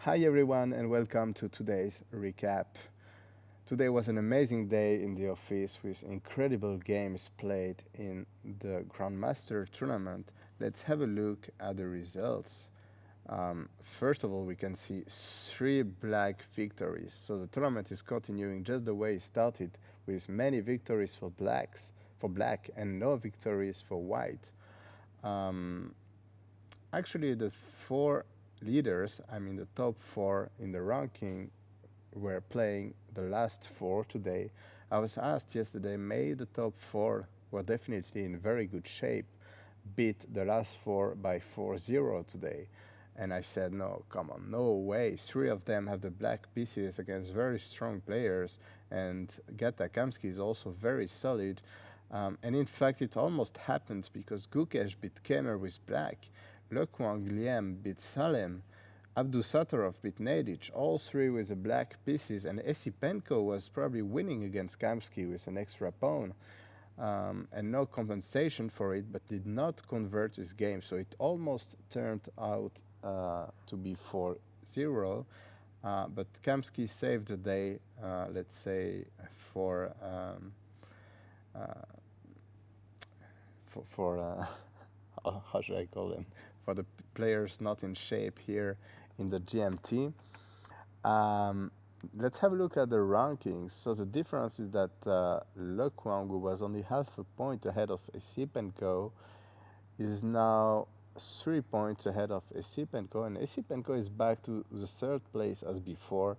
Hi everyone and welcome to today's recap. Today was an amazing day in the office with incredible games played in the Grandmaster tournament. Let's have a look at the results. First of all, we can see three black victories. So the tournament is continuing just the way it started, with many victories for black, and no victories for white. Um, Actually, the four leaders, I mean the top four in the ranking, were playing the last four today. I was asked yesterday, may the top four were definitely in very good shape beat the last four by 4-0 today. And I said, no, come on, no way. Three of them have the black pieces against very strong players, and Gata Kamsky is also very solid. And in fact, it almost happened because Gukesh beat Kemer with black, Lekwang Liam beat Salem, Abdusattorov beat Nadic, all three with the black pieces, and Esipenko was probably winning against Kamsky with an extra pawn. And no compensation for it, but did not convert his game. So it almost turned out to be 4-0. But Kamsky saved the day, let's say, for how should I call them? For the players not in shape here in the GMT. Um, let's have a look at the rankings. So the difference is that Le Kwang, who was only half a point ahead of Esipenko, is now 3 points ahead of Esipenko, and Esipenko is back to the third place as before,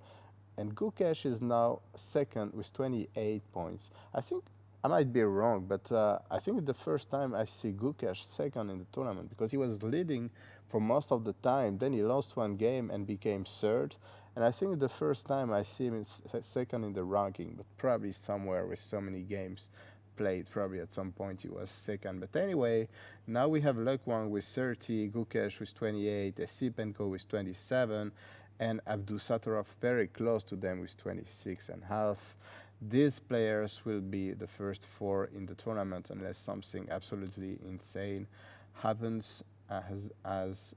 and Gukesh is now second with 28 points. I think I might be wrong, but I think it's the first time I see Gukesh second in the tournament, because he was leading for most of the time. Then he lost one game and became third. And I think it's the first time I see him second in the ranking, but probably somewhere with so many games played. Probably at some point he was second. But anyway, now we have Lekwang with 30, Gukesh with 28, Esipenko with 27, and Abdusattorov very close to them with 26 and half. These players will be the first four in the tournament unless something absolutely insane happens, as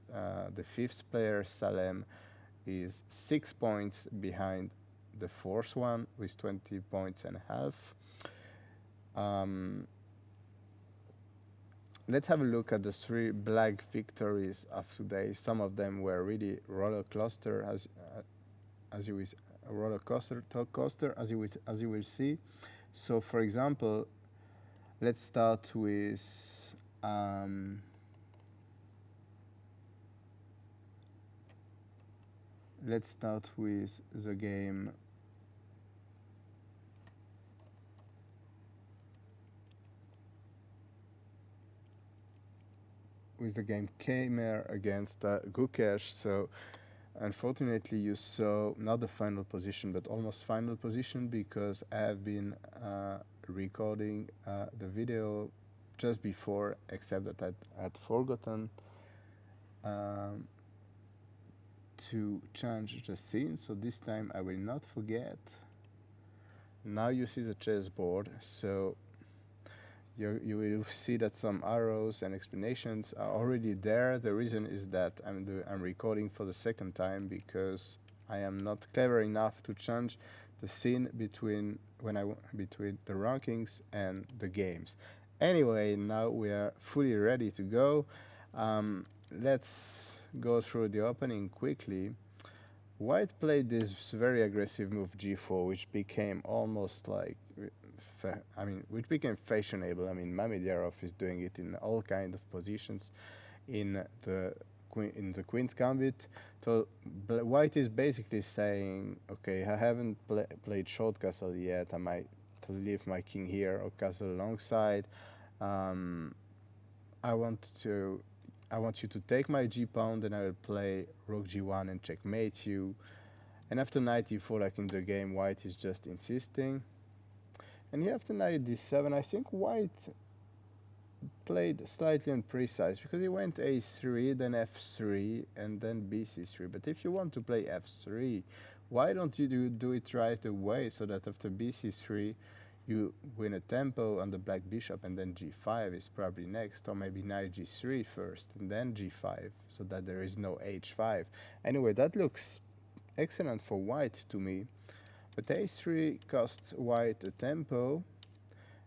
the fifth player, Salem, is 6 points behind the fourth one with 20 points and a half. Let's have a look at the three black victories of today. Some of them were really roller coaster, as you will, a roller coaster, as you will see. So, for example, let's start with the game Kemer against Gukesh. So unfortunately, you saw not the final position, but almost final position, because I have been recording the video just before, except that I had forgotten to change the scene. So this time I will not forget. Now you see the chessboard. So you will see that some arrows and explanations are already there. The reason is that I'm recording for the second time, because I am not clever enough to change the scene between the rankings and the games. Anyway, now we are fully ready to go. Let's go through the opening quickly. White played this very aggressive move g4, which became almost like, which became fashionable. I mean, Mamedjarov is doing it in all kinds of positions in the Queen's Gambit. So White is basically saying, okay, I haven't played short castle yet. I might leave my king here or castle alongside. I want you to take my g pawn, then I will play rook g1 and checkmate you. And after knight e4, like in the game, White is just insisting. And here after knight d7, I think White played slightly imprecise, because he went a3, then f3, and then bc3. But if you want to play f3, why don't you do it right away, so that after bc3, you win a tempo on the black bishop, and then g5 is probably next, or maybe knight g3 first, and then g5, so that there is no h5. Anyway, that looks excellent for white to me. But a3 costs white a tempo,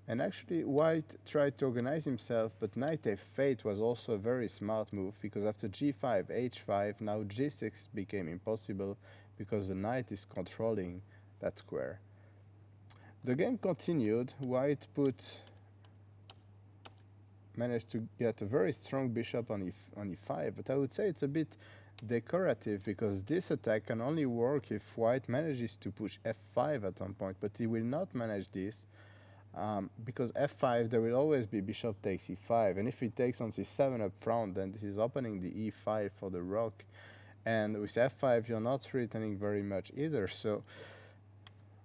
and actually white tried to organize himself, but knight f8 was also a very smart move, because after g5, h5, now g6 became impossible because the knight is controlling that square. The game continued. White managed to get a very strong bishop on e5, but I would say it's a bit decorative, because this attack can only work if white manages to push f5 at some point, but he will not manage this, because f5 there will always be bishop takes e5, and if he takes on c7 up front, then this is opening the e5 for the rook, and with f5 you're not returning very much either. So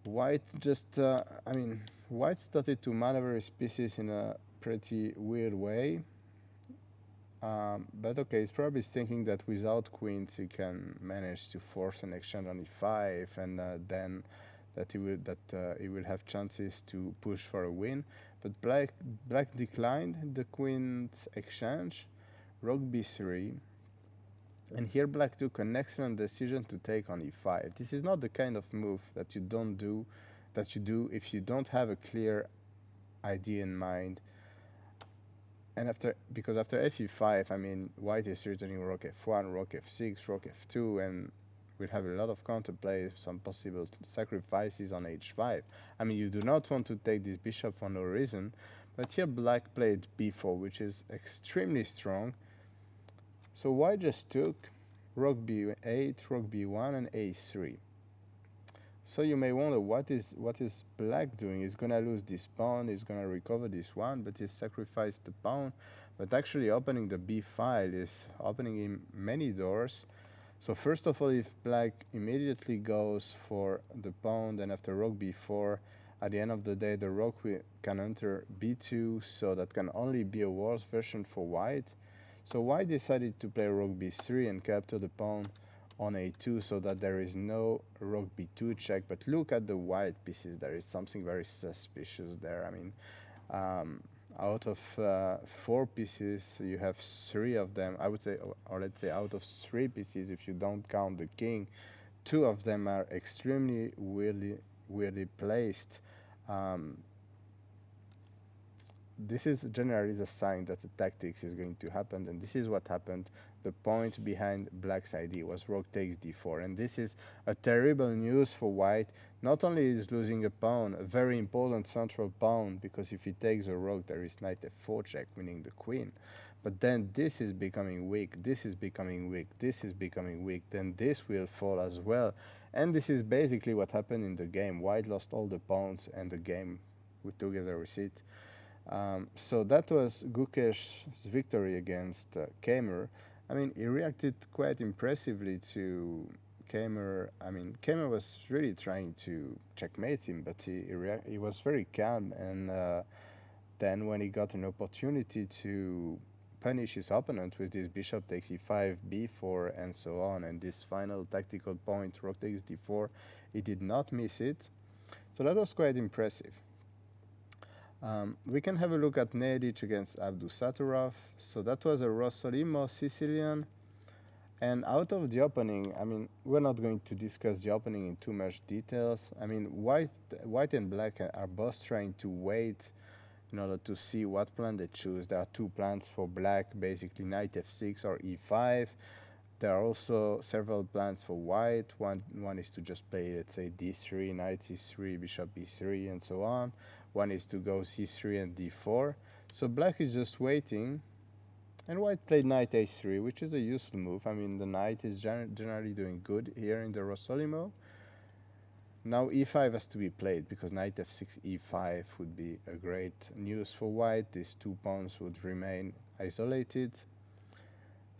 white just white started to maneuver his pieces in a pretty weird way, but okay, he's probably thinking that without queens he can manage to force an exchange on e5, and then that he will have chances to push for a win. But black declined the queen's exchange, rook b3, and here black took an excellent decision to take on e5. This is not the kind of move that you do if you don't have a clear idea in mind. And because after fe5, I mean, white is returning rook f1, rook f6, rook f2, and we'll have a lot of counterplay, some possible sacrifices on h5. I mean, you do not want to take this bishop for no reason, but here black played b4, which is extremely strong. So white just took rook b8, rook b1, and a3. So you may wonder, what is black doing? He's gonna lose this pawn, he's gonna recover this one, but he's sacrificed the pawn. But actually opening the b file is opening him many doors. So first of all, if black immediately goes for the pawn, then after rook b4, at the end of the day the rook can enter b2, so that can only be a worse version for white. So white decided to play rook b3 and capture the pawn on a2, so that there is no rook b2 check. But look at the white pieces, there is something very suspicious there. I mean, out of 4 pieces, you have 3 of them, I would say, or let's say out of 3 pieces, if you don't count the king, 2 of them are extremely weirdly placed. This is generally the sign that the tactics is going to happen, and this is what happened. The point behind black's idea was rook takes d4, and this is a terrible news for white. Not only is losing a pawn, a very important central pawn, because if he takes a rook there is knight f4 check, winning the queen. But then this is becoming weak, this is becoming weak, this is becoming weak, then this will fall as well. And this is basically what happened in the game. White lost all the pawns and the game together with it. So that was Gukesh's victory against Kamer. I mean, he reacted quite impressively to Kamer. I mean, Kamer was really trying to checkmate him, but he was very calm. And then when he got an opportunity to punish his opponent with this bishop takes e5, b4, and so on, and this final tactical point, rook takes d4, he did not miss it. So that was quite impressive. We can have a look at Nedic against Abdusattorov. So that was a Rossolimo Sicilian. And out of the opening, I mean, we're not going to discuss the opening in too much details. I mean, white and black are both trying to wait in order to see what plan they choose. There are 2 plans for black, basically knight f6 or e5. There are also several plans for white. One is to just play, let's say, d3, knight c3, bishop b3, and so on. One is to go c3 and d4. So black is just waiting, and white played knight a3, which is a useful move. I mean, the knight is generally doing good here in the Rossolimo. Now e5 has to be played, because knight f6, e5 would be a great news for white. These 2 pawns would remain isolated.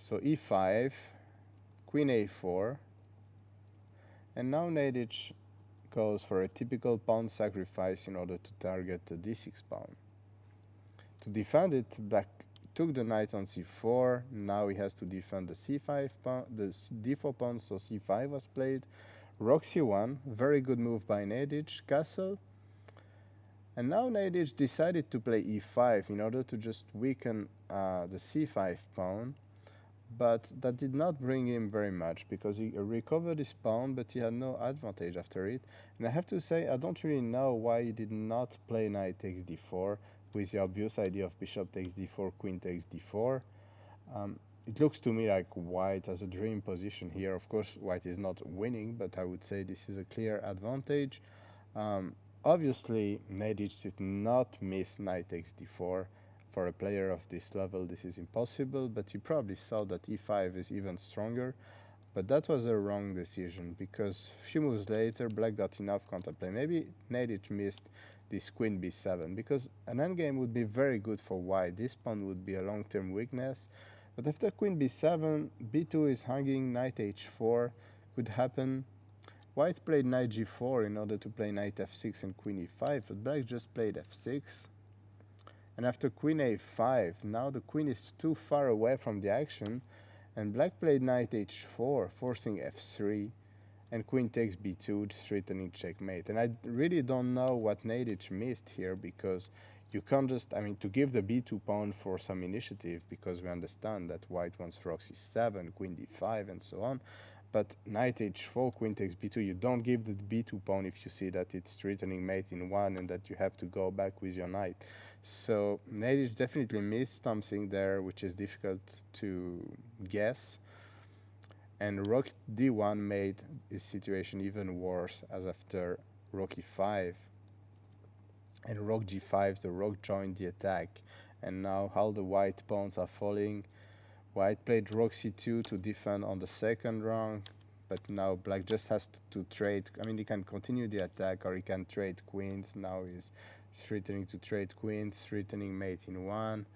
So e5, queen a4, and now Nedic goes for a typical pawn sacrifice in order to target the d6 pawn. To defend it, black took the knight on c4. Now he has to defend the c5 pawn, the d4 pawn, so c5 was played. Rook c1, very good move by Nedic, castle. And now Nedic decided to play e5 in order to just weaken the c5 pawn. but that did not bring him very much because he recovered his pawn, but he had no advantage after it. And I have to say, I don't really know why he did not play knight takes d4 with the obvious idea of bishop takes d4, queen takes d4. It looks to me like white has a dream position here. Of course, white is not winning, but I would say this is a clear advantage. Obviously, Nedic did not miss knight takes d4. For a player of this level, this is impossible, but he probably saw that e5 is even stronger. But that was a wrong decision, because a few moves later, black got enough counterplay. Maybe Nedic missed this queen b7, because an endgame would be very good for white. This pawn would be a long-term weakness. But after queen b7, b2 is hanging, knight h4 could happen. White played knight g4 in order to play knight f6 and queen e5, but black just played f6. And after queen a5, now the queen is too far away from the action, and black played knight h4, forcing f3, and queen takes b2, threatening checkmate. And I really don't know what Nedic missed here, because you can't just, I mean, to give the b2 pawn for some initiative, because we understand that white wants rook c7, queen d5, and so on. But knight h4, queen takes b2, you don't give the b2 pawn if you see that it's threatening mate in one and that you have to go back with your knight. So Nedic definitely missed something there, which is difficult to guess. And rook d1 made his situation even worse, as after rook e5 and rook g5, the rook joined the attack. And now all the white pawns are falling. White played rook c2 to defend on the second rank, but now black just has to trade. I mean, he can continue the attack or he can trade queens. Now he's threatening to trade queens, threatening mate in one.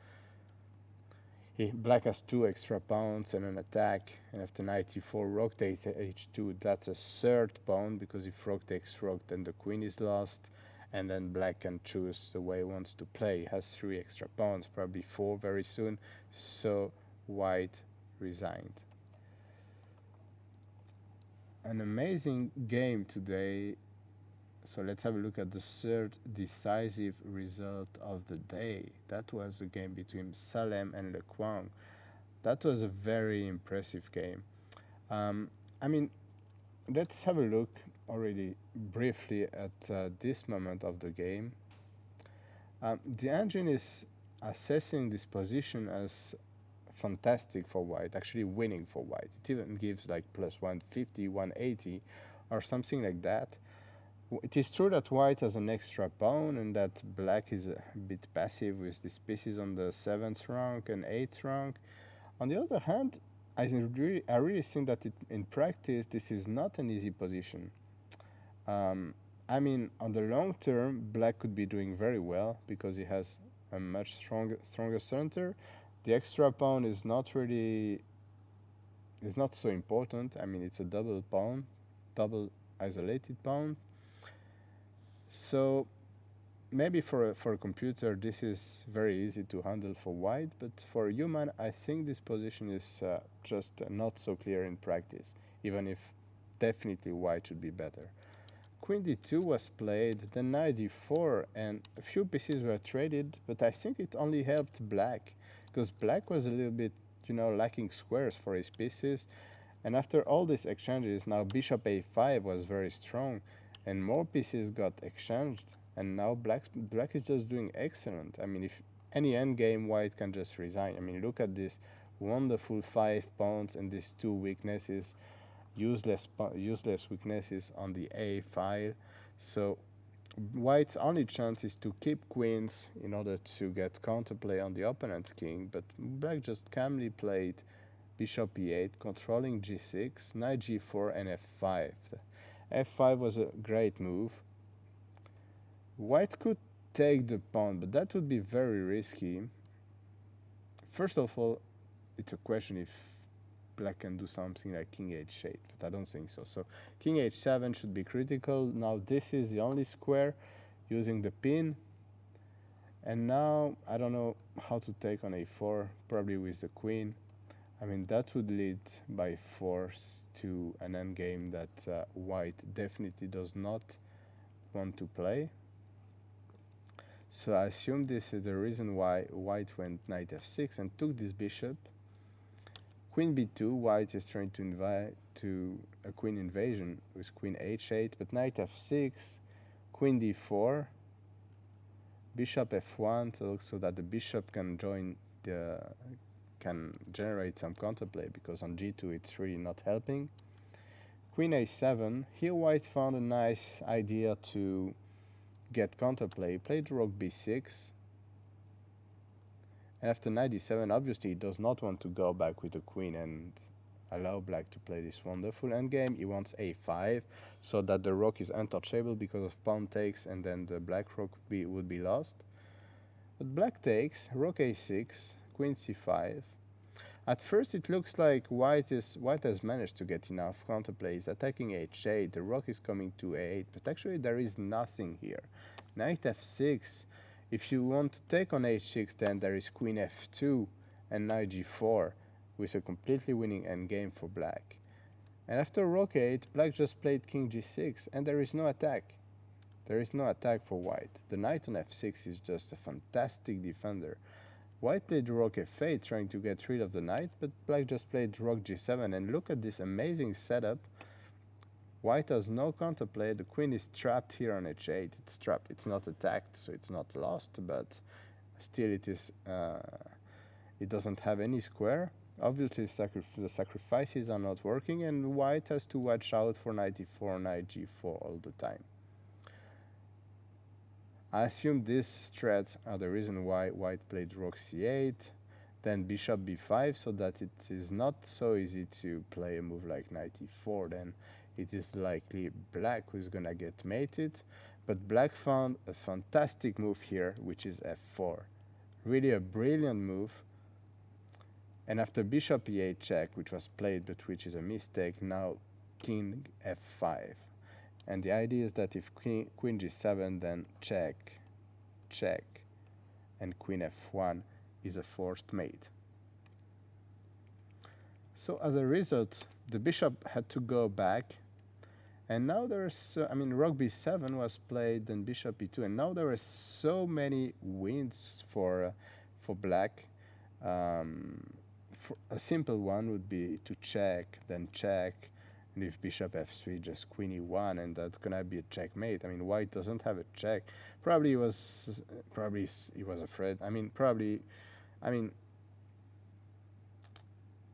Black has 2 extra pawns and an attack, and after knight e4, rook takes h2, that's a third pawn, because if rook takes rook, then the queen is lost, and then black can choose the way he wants to play. He has 3 extra pawns, probably 4 very soon, so white resigned. An amazing game today. So let's have a look at the third decisive result of the day. That was a game between Salem and Lequang. That was a very impressive game. I mean, let's have a look already briefly at this moment of the game. The engine is assessing this position as fantastic for white, actually winning for white. It even gives like plus 150, 180 or something like that. It is true that white has an extra pawn and that black is a bit passive with these pieces on the 7th rank and 8th rank. On the other hand, I really think that in practice this is not an easy position. I mean, on the long term, black could be doing very well because he has a much stronger center. The extra pawn is not so important. I mean, it's a double pawn, double isolated pawn. So maybe for a computer this is very easy to handle for white, but for a human I think this position is just not so clear in practice, even if definitely white should be better. Queen d2 was played, then knight d4, and a few pieces were traded, but I think it only helped black, because black was a little bit, lacking squares for his pieces. And after all these exchanges, now bishop a5 was very strong, and more pieces got exchanged, and now black is just doing excellent. I mean, if any endgame, white can just resign. I mean, look at this wonderful 5 pawns and these 2 weaknesses, useless weaknesses on the A file. So white's only chance is to keep queens in order to get counterplay on the opponent's king, but black just calmly played bishop e8, controlling g6, knight g4, and f5. f5 was a great move. White could take the pawn, but that would be very risky. First of all, it's a question if black can do something like king h8, but I don't think so. So king h7 should be critical. Now this is the only square using the pin. And now I don't know how to take on a4, probably with the queen. I mean, that would lead by force to an endgame that white definitely does not want to play. So I assume this is the reason why white went knight f6 and took this bishop. Queen b2, white is trying to invite to a queen invasion with queen h8, but knight f6, queen d4, bishop f1, so that the bishop can join the can generate some counterplay, because on g2 it's really not helping. Queen a7. Here white found a nice idea to get counterplay. Played rook b6. And after knight d7, obviously he does not want to go back with the queen and allow black to play this wonderful endgame. He wants a5, so that the rook is untouchable because of pawn takes, and then the black rook would be lost. But black takes, rook a6, queen c5. At first it looks like white has managed to get enough counterplay. He's attacking h8, the rook is coming to a8, but actually there is nothing here. Knight f6, if you want to take on h6, then there is queen f2 and knight g4, with a completely winning endgame for black. And after rook 8, black just played king g6, and there is no attack. There is no attack for white. The knight on f6 is just a fantastic defender. White played rook f8, trying to get rid of the knight, but black just played rook g7, and look at this amazing setup. White has no counterplay. The queen is trapped here on h8. It's trapped. It's not attacked, so it's not lost, but still it is. It doesn't have any square. Obviously, the sacrifices are not working, and white has to watch out for knight e4, knight g4 all the time. I assume these threats are the reason why white played rook c8, then bishop b5, so that it is not so easy to play a move like knight e4. Then it is likely black who is gonna get mated, but black found a fantastic move here, which is f4. Really a brilliant move. And after bishop e8 check, which was played but which is a mistake, now king f5. And the idea is that if queen g7, then check, check, and queen f1 is a forced mate. So as a result, the bishop had to go back, and now there's, rook b7 was played, then bishop e2, and now there are so many wins for black. For a simple one would be to check, then check, and if bishop f3, just queen e1, and that's gonna be a checkmate. White doesn't have a check. Probably he was afraid.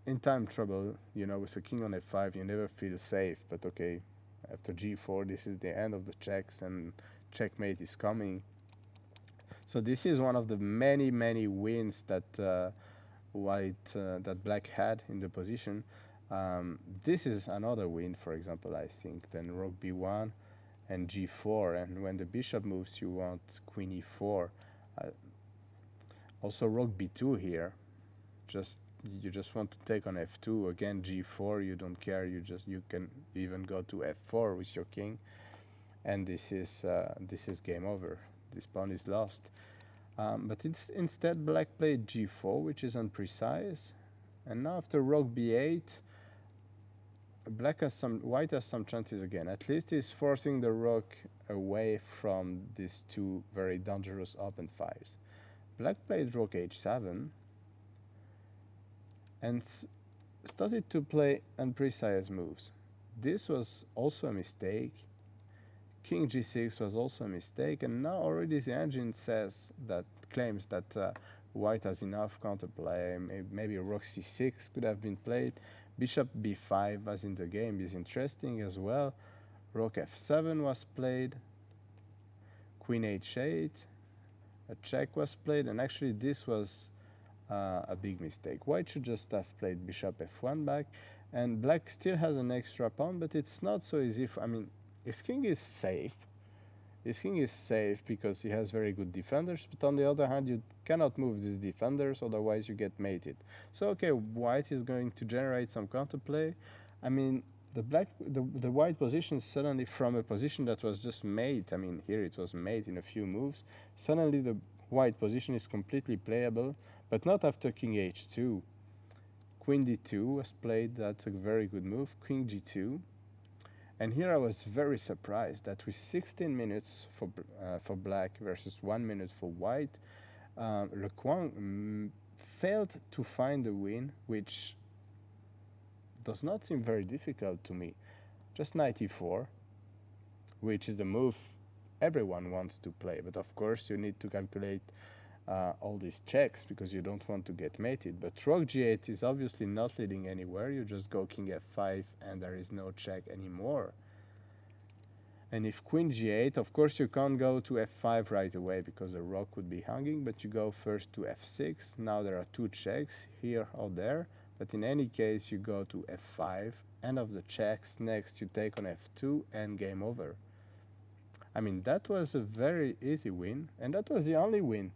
In time trouble, with a king on f5, you never feel safe. But okay, after g4, this is the end of the checks, and checkmate is coming. So this is one of the many wins that that black had in the position. This is another win, for example, I think. Then rook b1 and g4, and when the bishop moves, you want queen e4. Also rook b2 here. You just want to take on f2. Again, g4. You don't care. You can even go to f4 with your king, and this is game over. This pawn is lost. But instead black played g4, which is imprecise. And now after rook b8, white has some chances again. At least he's forcing the rook away from these two very dangerous open files. Black played rook h7 and started to play imprecise moves. This was also a mistake. King g6 was also a mistake, and now already the engine claims that white has enough counterplay. Maybe rook c6 could have been played. Bishop b5 was in the game, is interesting as well. Rook f7 was played. Queen h8, a check was played, and actually this was a big mistake. White should just have played bishop f1 back, and black still has an extra pawn, but it's not so easy. His king is safe. His king is safe because he has very good defenders, but on the other hand, you cannot move these defenders, otherwise you get mated. So okay, white is going to generate some counterplay. The white position suddenly, from a position that was just mate, here it was mate in a few moves, suddenly the white position is completely playable, but not after king h2. Queen d2 was played. That's a very good move. King g2. And here I was very surprised that with 16 minutes for black versus 1 minute for white, Le Quang failed to find a win, which does not seem very difficult to me. Just knight e4, which is the move everyone wants to play. But of course, you need to calculate all these checks because you don't want to get mated. But rook g8 is obviously not leading anywhere. You just go king f5 and there is no check anymore. And if queen g8, of course you can't go to f5 right away because the rook would be hanging, but you go first to f6. Now there are two checks, here or there, but in any case you go to f5, end of the checks, next you take on f2 and game over. I mean, that was a very easy win, and that was the only win.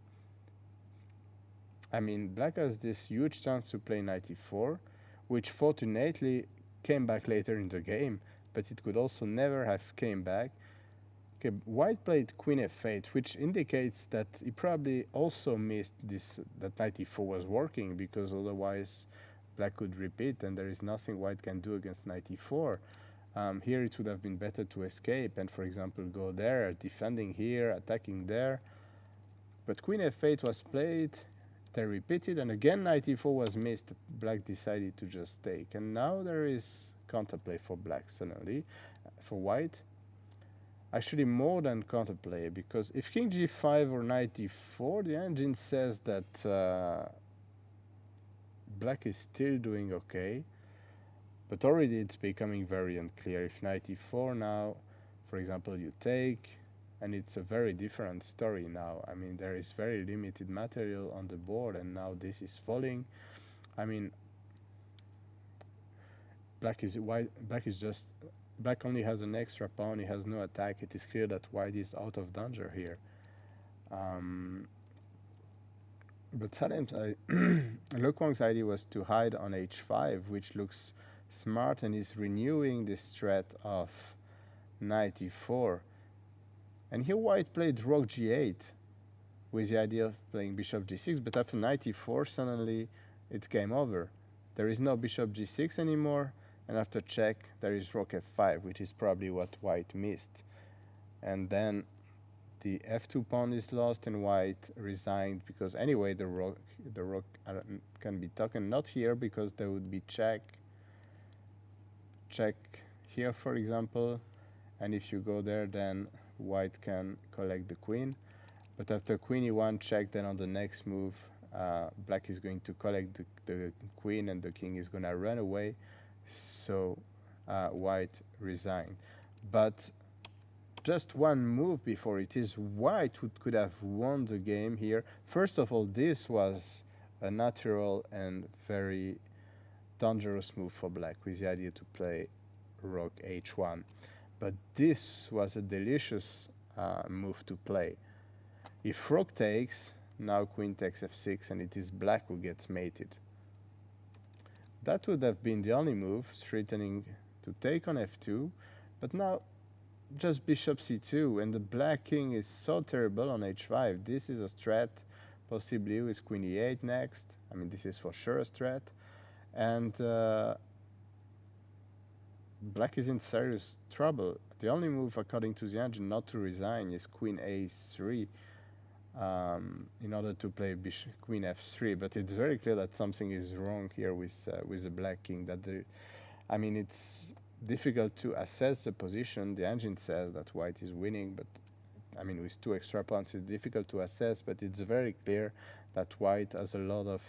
I mean, black has this huge chance to play knight e4, which fortunately came back later in the game, but it could also never have came back. Okay, white played queen f8, which indicates that he probably also missed this, that knight e4 was working, because otherwise black could repeat and there is nothing white can do against knight e4. Here it would have been better to escape and, for example, go there, defending here, attacking there. But queen f8 was played, they repeated, and again knight e4 was missed. Black decided to just take, and now there is counterplay for black suddenly. For white, actually more than counterplay, because if king g5 or knight e4, the engine says that black is still doing okay, but already it's becoming very unclear. If knight e4 now, for example, you take, and it's a very different story now. I mean, there is very limited material on the board, and now this is falling. I mean, black only has an extra pawn, he has no attack. It is clear that white is out of danger here. But Salem's Le Quang's idea was to hide on h5, which looks smart and is renewing this threat of knight e4. And here white played rook g8 with the idea of playing bishop g6, but after knight e4 suddenly it's game over. There is no bishop g6 anymore, and after check there is rook f5, which is probably what white missed. And then the f2 pawn is lost and white resigned, because anyway the rook can be taken, not here because there would be check here, for example, and if you go there then white can collect the queen. But after queen e1 check, then on the next move black is going to collect the queen and the king is going to run away, so white resigned. But just one move before it is white who could have won the game here. First of all, this was a natural and very dangerous move for black with the idea to play rook h1. But this was a delicious move to play. If rook takes, now queen takes f6, and it is black who gets mated. That would have been the only move, threatening to take on f2, but now just bishop c2, and the black king is so terrible on h5. This is a threat, possibly with queen e8 next. I mean, this is for sure a threat. And black is in serious trouble. The only move, according to the engine, not to resign is queen a3 in order to play queen f3. But it's very clear that something is wrong here with the black king. I mean, it's difficult to assess the position. The engine says that white is winning, but I mean, with two extra pawns, it's difficult to assess. But it's very clear that white has a lot of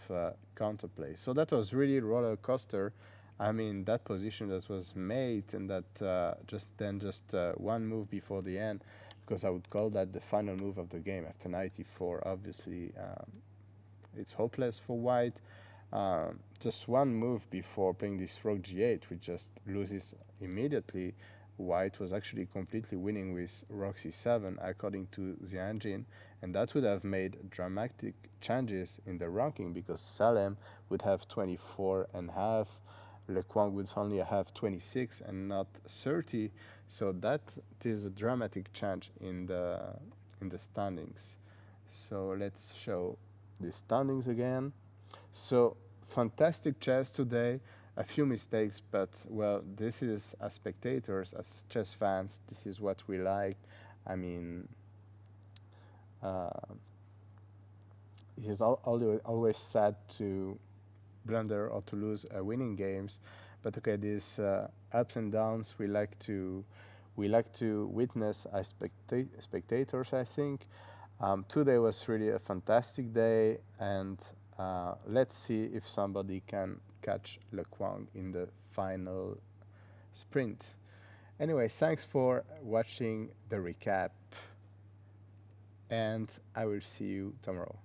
counterplay. So that was really roller coaster. I mean, that position that was made, and that just one move before the end, because I would call that the final move of the game after knight e4. Obviously, it's hopeless for white. Just one move before playing this rook g8, which just loses immediately. White was actually completely winning with rook c7, according to the engine, and that would have made dramatic changes in the ranking, because Salem would have 24 and half, Le Quang would only have 26 and not 30, so that is a dramatic change in the standings. So let's show the standings again. So fantastic chess today. A few mistakes, but well, this is, as spectators, as chess fans, this is what we like. I mean, it's always sad to blunder or to lose winning games, But okay, these ups and downs we like to witness as spectators, I think. Today was really a fantastic day, and let's see if somebody can catch Le Quang in the final sprint. Anyway, thanks for watching the recap, and I will see you tomorrow.